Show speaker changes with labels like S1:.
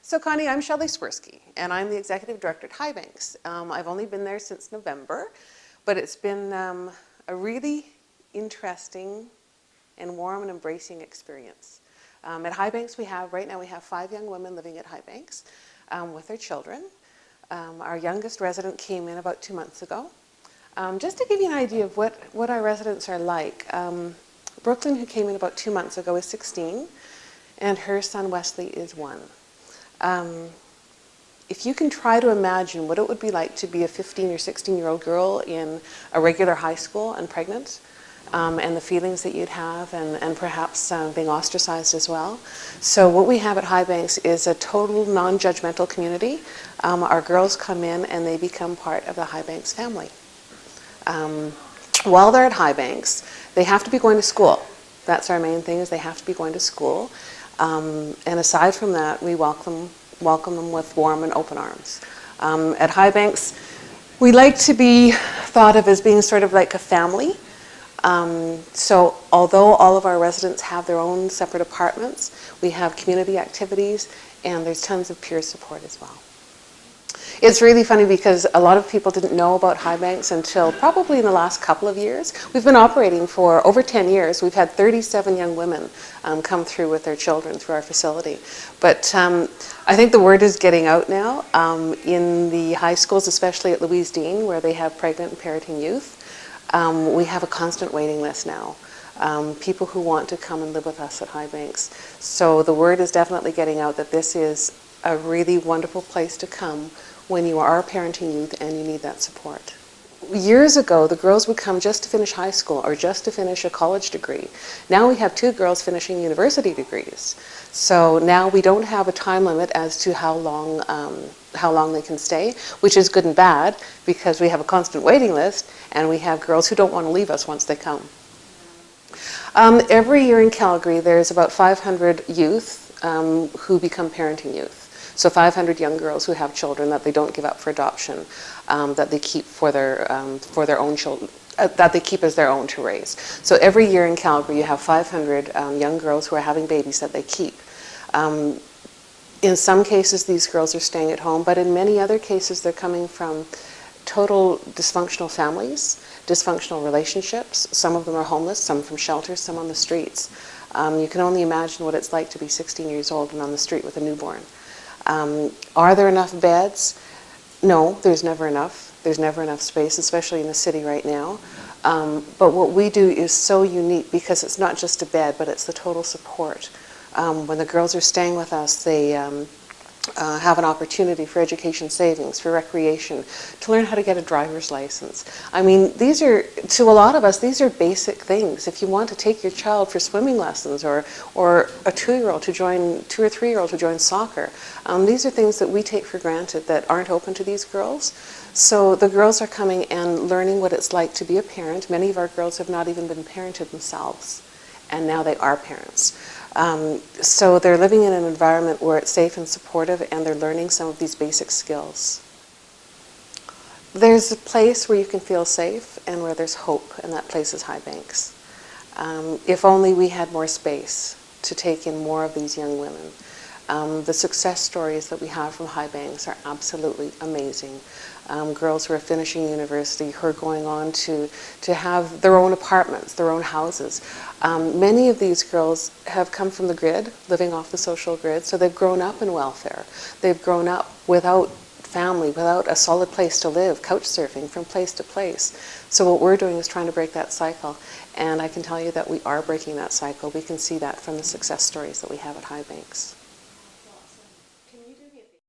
S1: So Connie, I'm Shelley Swirsky, and I'm the Executive Director at Highbanks. I've only been there since November, but it's been a really interesting and warm and embracing experience. At Highbanks right now we have 5 young women living at Highbanks with their children. Our youngest resident came in about 2 months ago. Just to give you an idea of what our residents are like, Brooklyn, who came in about 2 months ago, is 16, and her son Wesley is 1. If you can try to imagine what it would be like to be a 15 or 16-year-old girl in a regular high school and pregnant, and the feelings that you'd have, and perhaps being ostracized as well. So what we have at Highbanks is a total non-judgmental community. Our girls come in and they become part of the Highbanks family. While they're at Highbanks, they have to be going to school. That's our main thing, is they have to be going to school. And aside from that, we welcome them with warm and open arms. At Highbanks, we like to be thought of as being sort of like a family. So although all of our residents have their own separate apartments, we have community activities, and there's tons of peer support as well. It's really funny because a lot of people didn't know about Highbanks until probably in the last couple of years. We've been operating for over 10 years. We've had 37 young women come through with their children through our facility. But I think the word is getting out now in the high schools, especially at Louise Dean, where they have pregnant and parenting youth. We have a constant waiting list now. People who want to come and live with us at Highbanks. So the word is definitely getting out that this is a really wonderful place to come when you are parenting youth and you need that support. Years ago, the girls would come just to finish high school or just to finish a college degree. Now we have 2 girls finishing university degrees. So now we don't have a time limit as to how long they can stay, which is good and bad because we have a constant waiting list and we have girls who don't want to leave us once they come. Every year in Calgary, there's about 500 youth who become parenting youth. So 500 young girls who have children that they don't give up for adoption, that they keep for their own children, that they keep as their own to raise. So every year in Calgary, you have 500 young girls who are having babies that they keep. In some cases, these girls are staying at home, but in many other cases, they're coming from total dysfunctional families, dysfunctional relationships. Some of them are homeless, some from shelters, some on the streets. You can only imagine what it's like to be 16 years old and on the street with a newborn. Are there enough beds? No, there's never enough. There's never enough space, especially in the city right now. But what we do is so unique because it's not just a bed, but it's the total support. When the girls are staying with us, they have an opportunity for education savings, for recreation, to learn how to get a driver's license. I mean, these are, to a lot of us, these are basic things. If you want to take your child for swimming lessons or a 2-year-old to join, 2 or 3-year-old to join soccer, these are things that we take for granted that aren't open to these girls. So the girls are coming and learning what it's like to be a parent. Many of our girls have not even been parented themselves, and now they are parents. So they're living in an environment where it's safe and supportive, and they're learning some of these basic skills. There's a place where you can feel safe and where there's hope, and that place is Highbanks. If only we had more space to take in more of these young women. The success stories that we have from Highbanks are absolutely amazing. Girls who are finishing university, who are going on to have their own apartments, their own houses. Many of these girls have come from the grid, living off the social grid, so they've grown up in welfare. They've grown up without family, without a solid place to live, couch surfing from place to place. So what we're doing is trying to break that cycle, and I can tell you that we are breaking that cycle. We can see that from the success stories that we have at Highbanks.